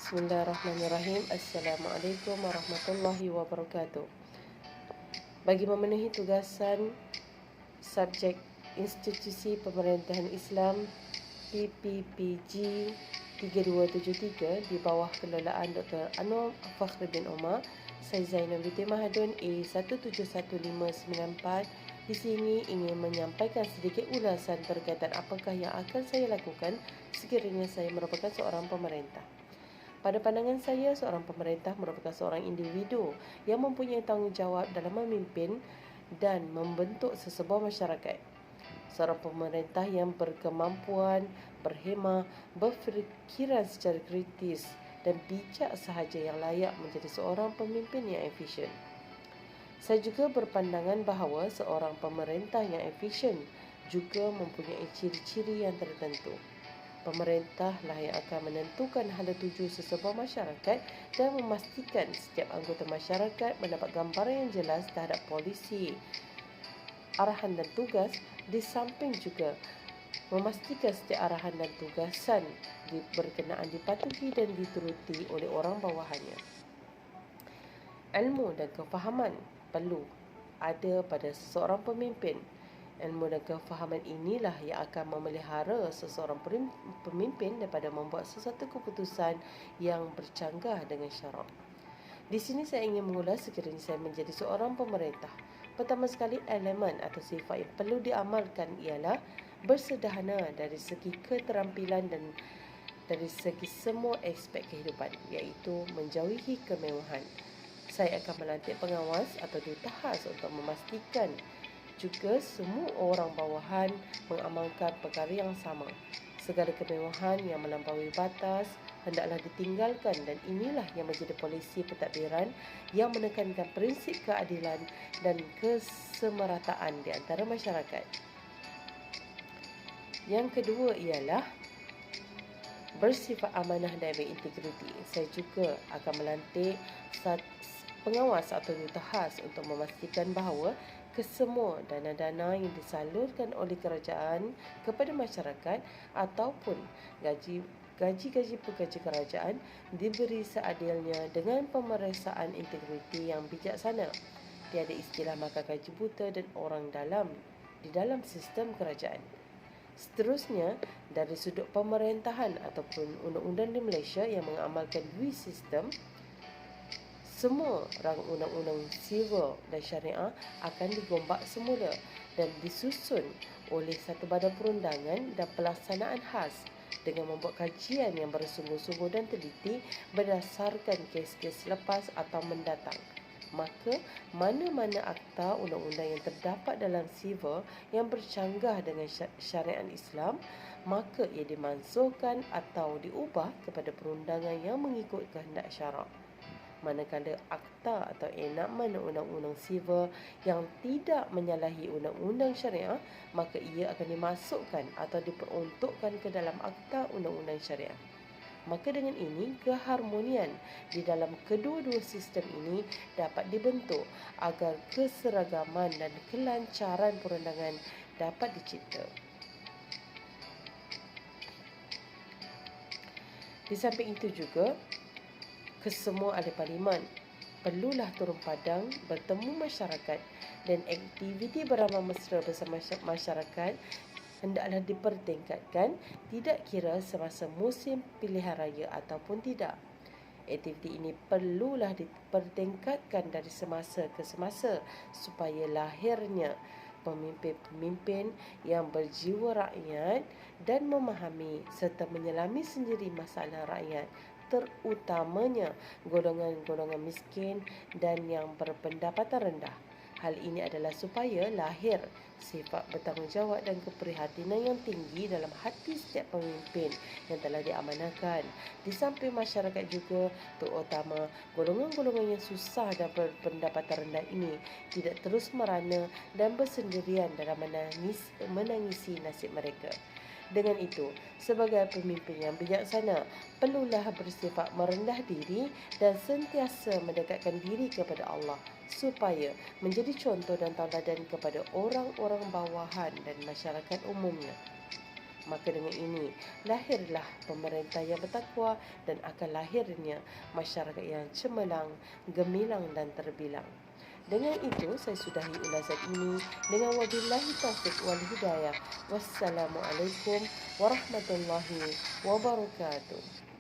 Bismillahirrahmanirrahim. Assalamualaikum warahmatullahi wabarakatuh. Bagi memenuhi tugasan subjek Institusi Pemerintahan Islam PPPG 3273 di bawah kelolaan Dr. Anwar Fakhruddin Omar, saya Zainal binti Mahadun A171594 di sini ingin menyampaikan sedikit ulasan berkaitan apakah yang akan saya lakukan sekiranya saya merupakan seorang pemerintah. Pada pandangan saya, seorang pemerintah merupakan seorang individu yang mempunyai tanggungjawab dalam memimpin dan membentuk sesebuah masyarakat. Seorang pemerintah yang berkemampuan berhemah, berfikiran secara kritis dan bijak sahaja yang layak menjadi seorang pemimpin yang efisien. Saya juga berpandangan bahawa seorang pemerintah yang efisien juga mempunyai ciri-ciri yang tertentu. Pemerintahlah yang akan menentukan hala tuju sesebuah masyarakat dan memastikan setiap anggota masyarakat mendapat gambaran yang jelas terhadap polisi, arahan dan tugas, di samping juga memastikan setiap arahan dan tugasan berkenaan dipatuhi dan dituruti oleh orang bawahannya. Ilmu dan kefahaman perlu ada pada seseorang pemimpin. Ilmu dan kefahaman inilah yang akan memelihara seseorang pemimpin daripada membuat sesuatu keputusan yang bercanggah dengan syarak. Di sini saya ingin mengulas sekiranya saya menjadi seorang pemerintah. Pertama sekali, elemen atau sifat yang perlu diamalkan ialah bersederhana dari segi keterampilan dan dari segi semua aspek kehidupan, iaitu menjauhi kemewahan. Saya akan melantik pengawas atau duta khas untuk memastikan juga semua orang bawahan mengamalkan perkara yang sama. Segala kemewahan yang melampaui batas hendaklah ditinggalkan, dan inilah yang menjadi polisi pentadbiran yang menekankan prinsip keadilan dan kesemerataan di antara masyarakat. Yang kedua ialah bersifat amanah dan berintegriti. Saya juga akan melantik pengawas atau duta khas untuk memastikan bahawa kesemua dana-dana yang disalurkan oleh kerajaan kepada masyarakat ataupun gaji-gaji pekerja kerajaan diberi seadilnya dengan pemeriksaan integriti yang bijaksana. Tiada istilah makan gaji buta dan orang dalam di dalam sistem kerajaan. Seterusnya, dari sudut pemerintahan ataupun undang-undang di Malaysia yang mengamalkan dua sistem, semua rang undang-undang sivil dan syariah akan digombak semula dan disusun oleh satu badan perundangan dan pelaksanaan khas dengan membuat kajian yang bersungguh-sungguh dan teliti berdasarkan kes-kes lepas atau mendatang. Maka, mana-mana akta undang-undang yang terdapat dalam sivil yang bercanggah dengan syariat Islam, maka ia dimansuhkan atau diubah kepada perundangan yang mengikut kehendak syarak. Manakala akta atau enakmen undang-undang sivil yang tidak menyalahi undang-undang syariah, maka ia akan dimasukkan atau diperuntukkan ke dalam akta undang-undang syariah. Maka dengan ini, keharmonian di dalam kedua-dua sistem ini dapat dibentuk agar keseragaman dan kelancaran perundangan dapat dicipta. Di samping itu juga, kesemua ahli parlimen perlulah turun padang bertemu masyarakat, dan aktiviti beramal mesra bersama masyarakat hendaklah dipertingkatkan, tidak kira semasa musim pilihan raya ataupun tidak. Aktiviti ini perlulah dipertingkatkan dari semasa ke semasa supaya lahirnya pemimpin-pemimpin yang berjiwa rakyat dan memahami serta menyelami sendiri masalah rakyat, terutamanya golongan-golongan miskin dan yang berpendapatan rendah. Hal ini adalah supaya lahir sifat bertanggungjawab dan keprihatinan yang tinggi dalam hati setiap pemimpin yang telah diamanahkan. Di samping masyarakat juga, terutama golongan-golongan yang susah dan berpendapatan rendah ini, tidak terus merana dan bersendirian dalam menangisi nasib mereka. Dengan itu, sebagai pemimpin yang bijaksana, perlulah bersifat merendah diri dan sentiasa mendekatkan diri kepada Allah supaya menjadi contoh dan tauladan kepada orang-orang bawahan dan masyarakat umumnya. Maka dengan ini, lahirlah pemerintah yang bertakwa dan akan lahirnya masyarakat yang cemerlang, gemilang dan terbilang. Dengan itu, saya sudahi ulasan ini dengan wabillahi taufiq wal hidayah. Wassalamualaikum warahmatullahi wabarakatuh.